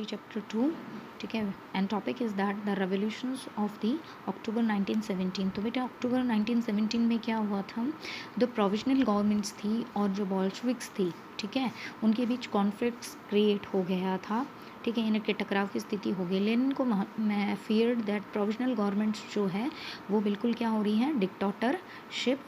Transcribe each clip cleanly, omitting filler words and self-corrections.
Chapter 2, ठीक है। And topic is that the revolutions of the October 1917। तो बेटा अक्टूबर 1917 में क्या हुआ था, जो प्रोविजनल गवर्नमेंट्स थी और जो बॉल्शविक्स थी, ठीक है, उनके बीच कॉन्फ्लिक्ट्स क्रिएट हो गया था, ठीक है, इनके टकराव की स्थिति हो गई। लेनिन को मैं फियर्ड दैट प्रोविजनल गवर्नमेंट्स जो है वो बिल्कुल क्या हो रही हैं, डिक्टेटरशिप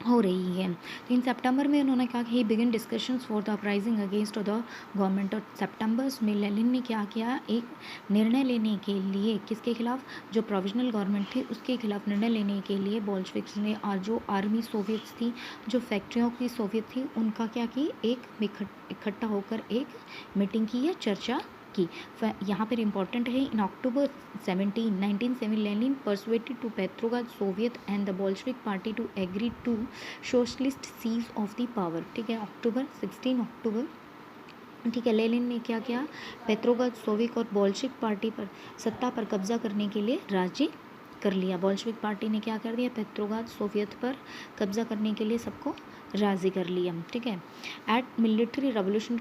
हो रही है। तो इन सितंबर में उन्होंने कहा कि he begin discussions for the uprising against the government. और सितंबर में लेनिन ने क्या किया, एक निर्णय लेने के लिए, किसके खिलाफ, जो प्रोविजनल गवर्नमेंट थी उसके खिलाफ निर्णय लेने के लिए बॉल्शविक्स ने जो आर्मी सोवियट्स थी, जो फैक्ट्रियों की सोवियत थी, उनका क्या की, एक इकट्ठा होकर एक मीटिंग की या चर्चा की। यहाँ पर इम्पॉर्टेंट है, in October 1907 Lenin persuaded to Petrograd Soviet and the Bolshevik party to agree to socialist seize of the power, ठीक है, 16 अक्टूबर, ठीक है। लेनिन ने क्या किया, पेट्रोग्राद सोवियत और बोल्शेविक पार्टी पर सत्ता पर कब्जा करने के लिए राजी कर लिया। बोल्शेविक पार्टी ने क्या कर दिया, पेट्रोग्राद सोवियत पर कब्जा करने के लिए सबको राजी कर लिया, ठीक है। At military revolution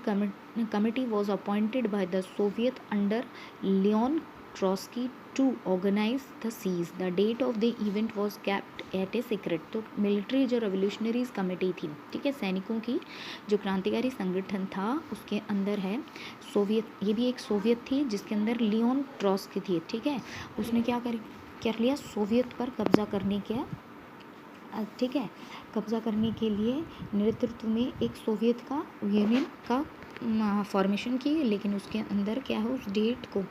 committee was appointed by the Soviet under Leon Trotsky to organise the siege. The date of the event was kept at a secret. तो मिलिट्री जो रेवोल्यूशनरीज कमेटी थी, ठीक है, सैनिकों की जो क्रांतिकारी संगठन था, उसके अंदर है सोवियत, ये भी एक सोवियत थी जिसके अंदर लियोन ट्रॉस्की थी, ठीक है। उसने क्या कर लिया, सोवियत पर कब्जा करने के, ठीक है, कब्जा करने के लिए नेतृत्व में एक सोवियत का यूनियन का फॉर्मेशन की, लेकिन उसके अंदर क्या है, उस डेट को,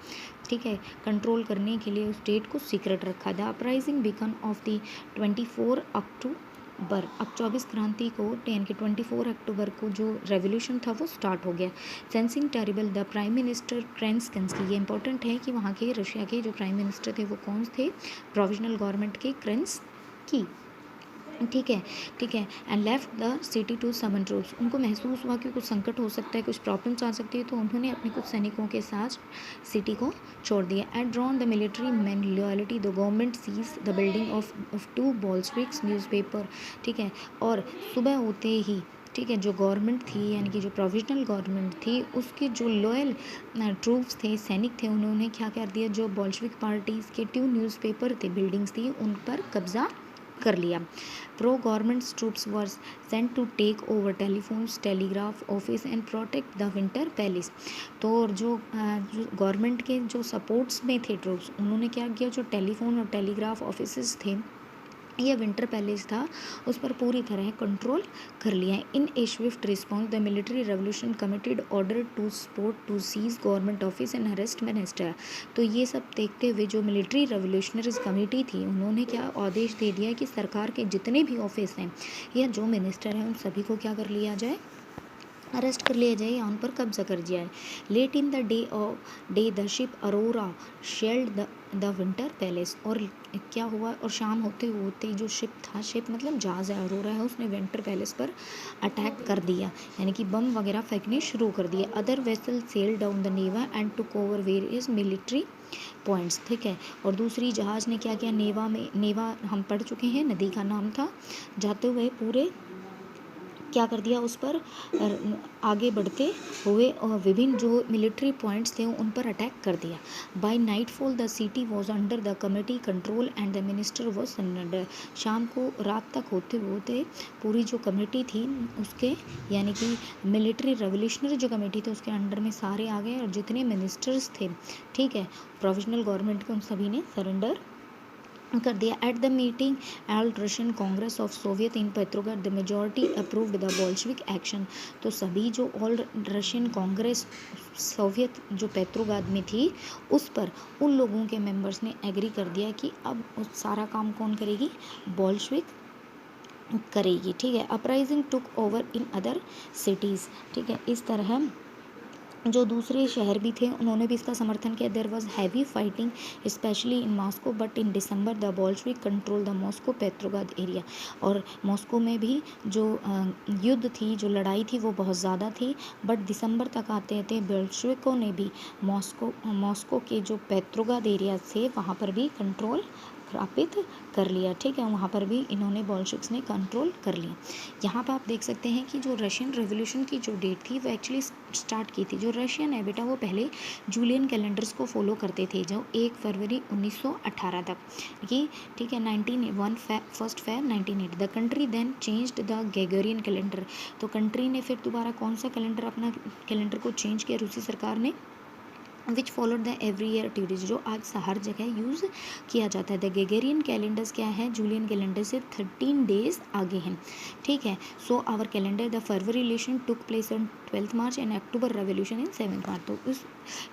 ठीक है, कंट्रोल करने के लिए उस डेट को सीक्रेट रखा। The uprising began of the 24 October. अब 24 क्रांति को, यानी कि 24 अक्टूबर को जो रेवोल्यूशन था वो स्टार्ट हो गया। Sensing terrible the prime minister Kerensky, ये इंपॉर्टेंट है कि वहाँ के रशिया के जो प्राइम मिनिस्टर थे वो कौन थे, प्रोविजनल गवर्नमेंट के क्रेंस्की, ठीक है, ठीक है। And left the city to summon troops. उनको महसूस हुआ कि कुछ संकट हो सकता है, कुछ प्रॉब्लम्स आ सकती है, तो उन्होंने अपने कुछ सैनिकों के साथ सिटी को छोड़ दिया। At dawn the military man loyalty the government seize the building of 2 Bolsheviks newspaper, ठीक है। और सुबह होते ही, ठीक है, जो गवर्नमेंट थी, यानी कि जो प्रोविजनल गवर्नमेंट थी, उसके जो लॉयल ट्रूप्स थे, सैनिक थे, उन्होंने क्या कर दिया, जो बोल्शेविक पार्टीज़ के 2 न्यूज़पेपर थे, बिल्डिंग्स थी, उन पर कब्जा कर लिया। Pro government troops were sent to take over telephones, telegraph office and protect the Winter Palace. तो जो गवर्नमेंट के जो सपोर्ट्स में थे ट्रूप्स, उन्होंने क्या किया, जो टेलीफोन और टेलीग्राफ ऑफिस थे या विंटर पैलेस था, उस पर पूरी तरह कंट्रोल कर लिया है। In a swift response the military revolution committed order to support to seize government office and arrest minister. तो ये सब देखते हुए जो मिलिट्री रेवोल्यूशनरीज कमेटी थी, उन्होंने क्या आदेश दे दिया कि सरकार के जितने भी ऑफिस हैं या जो मिनिस्टर हैं, उन सभी को क्या कर लिया जाए, अरेस्ट कर लिया जाए या उन पर कब्जा कर दिया है। Late in the day the ship Aurora shelled the Winter Palace. और क्या हुआ, और शाम होते होते जो शिप था, शिप मतलब जहाज़ है, अरोरा है, उसने विंटर पैलेस पर अटैक कर दिया, यानी कि बम वगैरह फेंकने शुरू कर दिए। Other vessel sail down the Neva and took over various military points, ठीक है। और दूसरी जहाज़ ने क्या किया, नेवा हम पढ़ चुके हैं, नदी का नाम था, जाते हुए पूरे क्या कर दिया, उस पर आगे बढ़ते हुए विभिन्न जो मिलिट्री पॉइंट्स थे उन पर अटैक कर दिया। By nightfall the city was under the committee control and the minister was surrender. शाम को रात तक होते होते पूरी जो कमेटी थी उसके, यानी कि मिलिट्री रेवोल्यूशनरी जो कमेटी थी उसके अंडर में सारे आ गए, और जितने मिनिस्टर्स थे, ठीक है, प्रोविजनल गवर्नमेंट के, उन सभी ने सरेंडर कर दिया। At the meeting all Russian Congress of Soviet in Petrograd the majority approved the Bolshevik action. तो सभी जो ऑल रशियन कांग्रेस सोवियत जो पेट्रोग्राद में थी, उस पर उन लोगों के मेंबर्स ने एग्री कर दिया कि अब उस सारा काम कौन करेगी, बोल्शेविक करेगी, ठीक है। Uprising took over in other cities, ठीक है। इस तरह जो दूसरे शहर भी थे उन्होंने भी इसका समर्थन किया। There was heavy fighting specially in Moscow, but in December the Bolshevik control the Moscow Petrograd area. और मॉस्को में भी जो युद्ध थी, जो लड़ाई थी, वो बहुत ज़्यादा थी, बट दिसंबर तक आते थे बोल्शेविकों ने भी मॉस्को के जो पेट्रोग्राद एरिया थे वहाँ पर भी कंट्रोल स्थापित कर लिया, ठीक है, वहाँ पर भी इन्होंने बोल्शेविक्स ने कंट्रोल कर लिया। यहाँ पर आप देख सकते हैं कि जो रशियन रेवोल्यूशन की जो डेट थी वो एक्चुअली स्टार्ट की थी, जो रशियन है बेटा वो पहले जूलियन कैलेंडर्स को फॉलो करते थे, जो 1 फरवरी 1918 तक, ये ठीक है, 1 Feb 1908 the country then changed the Gregorian calendar. तो कंट्री ने फिर दोबारा कौन सा कैलेंडर, अपना कैलेंडर को चेंज किया रूसी सरकार ने, which followed the every year activities, जो आज हर जगह यूज़ किया जाता है। द ग्रेगोरियन कैलेंडर्स क्या है, जूलियन कैलेंडर से 13 डेज आगे हैं, ठीक है। So our calendar the February relation took place on 12 March and October revolution in 7 March. तो उस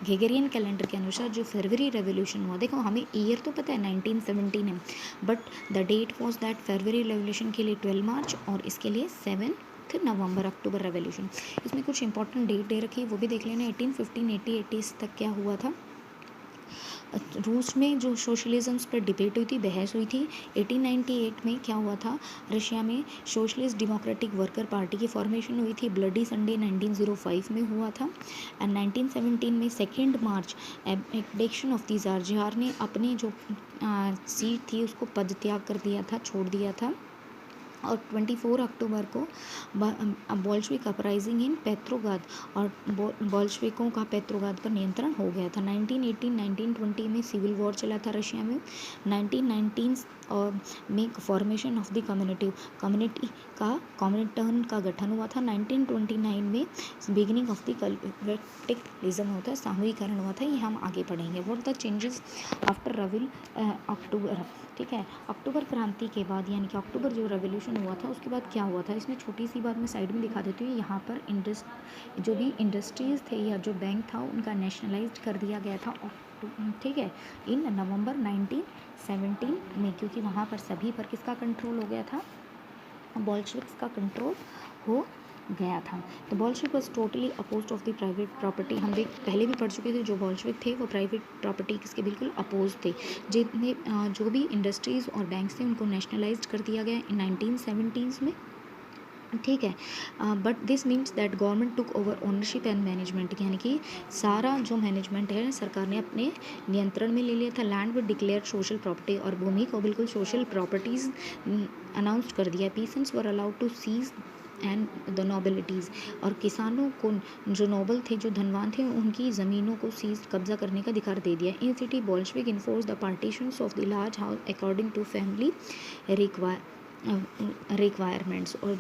ग्रेगोरियन कैलेंडर के अनुसार जो फरवरी रेवोल्यूशन हुआ, देखो हमें ईयर तो पता है 1917 है, but the date was that February revolution के लिए 12 मार्च और इसके लिए 7 नवंबर, अक्टूबर रेवोल्यूशन। इसमें कुछ इंपॉर्टेंट डेट दे रखी है, वो भी देख लेना। 1815 80 तक क्या हुआ था, रूस में जो सोशलिज्म पर डिबेट हुई थी, बहस हुई थी। 1898 में क्या हुआ था, रशिया में सोशलिस्ट डेमोक्रेटिक वर्कर पार्टी की फॉर्मेशन हुई थी। ब्लडी संडे 1905 में हुआ था। एंड 1917 में 2 मार्च एबडिक्शन ऑफ द ज़ार, ज़ार ने अपनी जो सीट थी उसको पद त्याग कर दिया था, छोड़ दिया था। और 24 अक्टूबर को बोल्शेविक अपराइजिंग इन पेट्रोग्राद, और बोल्शेविकों का पेट्रोग्राद पर नियंत्रण हो गया था। 1918-1920 में सिविल वॉर चला था रशिया में। 1919 और में फॉर्मेशन ऑफ द कम्युनिटी का कम्युनिटर्न का गठन हुआ था। 1929 में बिगिनिंग ऑफ द कलेक्टिविज्म होता है, सामूहिकरण हुआ था। ये हम आगे पढ़ेंगे। व्हाट द चेंजेस आफ्टर रेवल अक्टूबर, ठीक है, अक्टूबर क्रांति के बाद, यानी कि अक्टूबर जो रेवोल्यूशन हुआ था उसके बाद क्या हुआ था, इसमें छोटी सी बात मैं साइड में दिखा देती हूँ। यहाँ पर जो भी इंडस्ट्रीज़ थे या जो बैंक था उनका नेशनलाइज्ड कर दिया गया था, ठीक है, इन नवंबर 1917 में, क्योंकि वहाँ पर सभी पर किसका कंट्रोल हो गया था, बोल्शेविक्स का कंट्रोल हो गया था। तो Bolshevik was totally opposed of the private property. हम देख पहले भी पढ़ चुके थे, जो बोल्शेविक थे वो प्राइवेट प्रॉपर्टी किसके बिल्कुल अपोज थे। जितने जो भी इंडस्ट्रीज़ और बैंक्स थे उनको नेशनलाइज्ड कर दिया गया इन 1970s में, ठीक है। But this means that government took over ownership and management, यानी कि सारा जो मैनेजमेंट है सरकार ने अपने नियंत्रण में ले लिया था। Land with declare social property, और भूमि को बिल्कुल सोशल प्रॉपर्टीज़ अनाउंस कर दिया। Peasants were allowed to seize and the nobilities, और किसानों को, जो नोबल थे, जो धनवान थे, उनकी ज़मीनों को सीज कब्जा करने का अधिकार दे दिया। In city Bolshevik enforce the partitions of the large house according to family requirements, और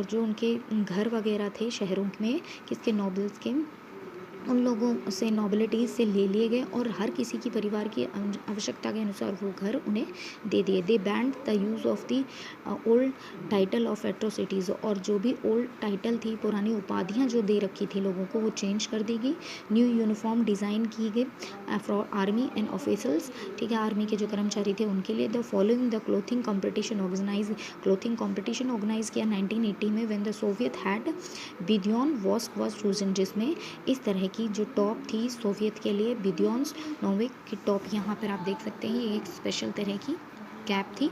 जो उनके घर वगैरह थे शहरों में, किसके, नोबल्स के, उन लोगों से, नोबिलिटीज़ से ले लिए गए, और हर किसी की परिवार की आवश्यकता के अनुसार वो घर उन्हें दे दिए। They banned the use of the old title of atrocities, और जो भी ओल्ड टाइटल थी, पुरानी उपाधियाँ जो दे रखी थी लोगों को, वो चेंज कर दी गई। न्यू यूनिफॉर्म डिज़ाइन की गई फॉर आर्मी एंड ऑफिसर्स, ठीक है, आर्मी के जो कर्मचारी थे उनके लिए। The following the clothing competition organise किया 1980 में, व्हेन द सोवियत हैड बिडियोन वॉस्क वॉज चूजन, जिसमें इस तरह की जो टॉप थी सोवियत के लिए, बिडियोन्स नोविक की टॉप, यहाँ पर आप देख सकते हैं, ये एक स्पेशल तरह की कैप थी।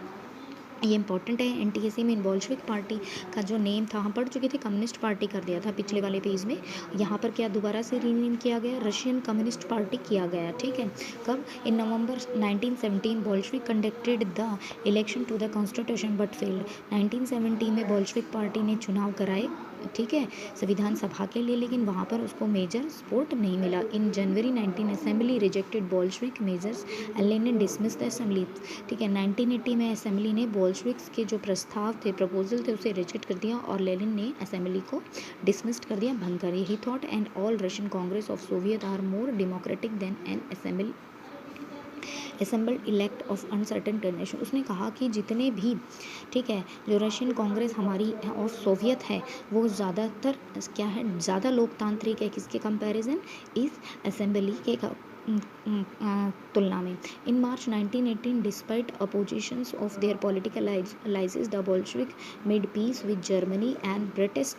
ये इंपॉर्टेंट है। एनटीएसी में बोल्शेविक पार्टी का जो नेम था, हम पढ़ चुके थे, कम्युनिस्ट पार्टी कर दिया था पिछले वाले पेज में। यहाँ पर क्या दोबारा से रीनेम किया गया, रशियन कम्युनिस्ट पार्टी किया गया, ठीक है। कब, in November 1917 Bolshevik conducted the election to the constitution but failed. 1917 में बोल्शेविक पार्टी ने चुनाव कराए, ठीक है, संविधान सभा के लिए, लेकिन वहाँ पर उसको मेजर सपोर्ट नहीं मिला। इन जनवरी 19 assembly rejected Bolshevik measures and Lenin dismiss the assembly, ठीक है। 1980 में असेंबली ने बोल्शेविक्स के जो प्रस्ताव थे, प्रपोजल थे, उसे रिजेक्ट कर दिया, और लेनिन ने असेंबली को डिसमिस्ड कर दिया, भंग कर दिया। He thought and all Russian Congress of Soviet are more democratic than an assembled elect of uncertain tension. उसने कहा कि जितने भी, ठीक है, जो रशियन कांग्रेस हमारी ऑफ सोवियत है, वो ज़्यादातर क्या है, ज़्यादा लोकतांत्रिक है, किसके कंपैरिजन, इस असेंबली के तुलना में। In March 1918 despite oppositions of their political allies the Bolshevik made peace with Germany and British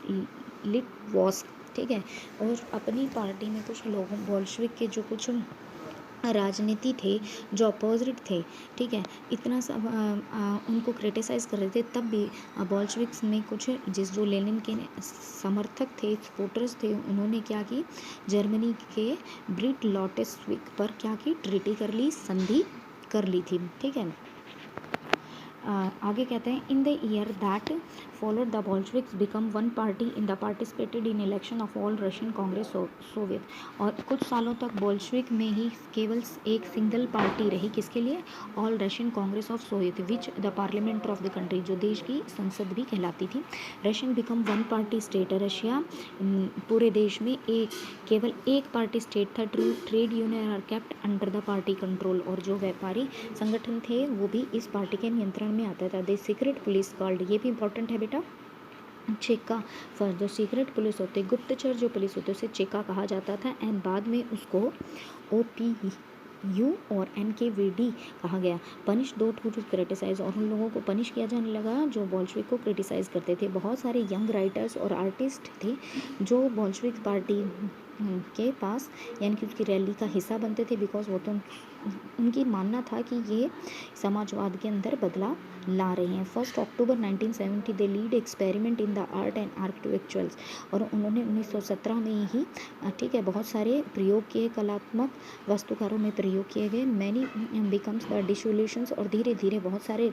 लिटवास्क, ठीक है। और अपनी पार्टी में कुछ लोगों, बोल्शेविक के जो कुछ राजनीति थे, जो अपोजिट थे, ठीक है, इतना सब उनको क्रिटिसाइज़ कर रहे थे, तब भी बोल्शेविक्स में कुछ जो लेनिन के समर्थक थे, सपोर्टर्स थे, उन्होंने क्या की, जर्मनी के ब्रिट लॉटेस्विक पर क्या की, ट्रीटी कर ली, संधि कर ली थी, ठीक है। आगे कहते हैं in the year that followed the Bolsheviks become one party in the participated in election of all Russian Congress Soviet. और कुछ सालों तक बोल्शेविक में ही केवल एक सिंगल पार्टी रही, किसके लिए? All Russian Congress of Soviet which the parliament of the country, जो देश की संसद भी कहलाती थी। Russian become one party state, Russia पूरे देश में केवल एक पार्टी स्टेट था। Trade union are kept under the party control, और जो व्यापारी संगठन थे वो भी इस पार्टी के नियंत्रण में आता था। द सीक्रेट पुलिस कॉल्ड, ये भी इंपॉर्टेंट है बेटा, चेका। फर्स्ट जो सीक्रेट पुलिस होते, गुप्तचर जो पुलिस होते, उसे चेका कहा जाता था। एंड बाद में उसको OPU और NKVD कहा गया। पनिश दो टू क्रिटिसाइज, और उन लोगों को पनिश किया जाने लगा जो बोल्शेविक को क्रिटिसाइज करते थे। बहुत सारे यंग राइटर्स और आर्टिस्ट थे जो बोल्शेविक पार्टी के पास यानी कि उसकी रैली का हिस्सा बनते थे, बिकॉज वो तो उनकी मानना था कि ये समाजवाद के अंदर बदलाव ला रहे हैं। 1 अक्टूबर 1970 they lead experiment in the art and architectures, और उन्होंने 1917 में ही ठीक है बहुत सारे प्रयोग किए, कलात्मक वास्तुकारों में प्रयोग किए गए। मैनी बिकम्स द डिसोल्यूशंस, और धीरे धीरे बहुत सारे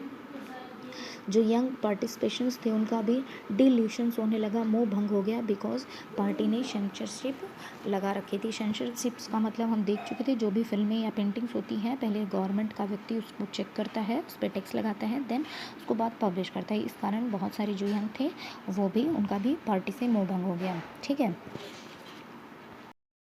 जो यंग पार्टिसिपेशंस थे उनका भी डिल्यूशंस होने लगा, मोह भंग हो गया, बिकॉज पार्टी ने सेंसरशिप लगा रखी थी। सेंसरशिप्स का मतलब हम देख चुके थे, जो भी फिल्में या पेंटिंग्स होती हैं पहले गवर्नमेंट का व्यक्ति उसको चेक करता है, उस पर टैक्स लगाता है, देन उसको बाद पब्लिश करता है। इस कारण बहुत सारे जो यंग थे वो भी, उनका भी पार्टी से मोह भंग हो गया, ठीक है।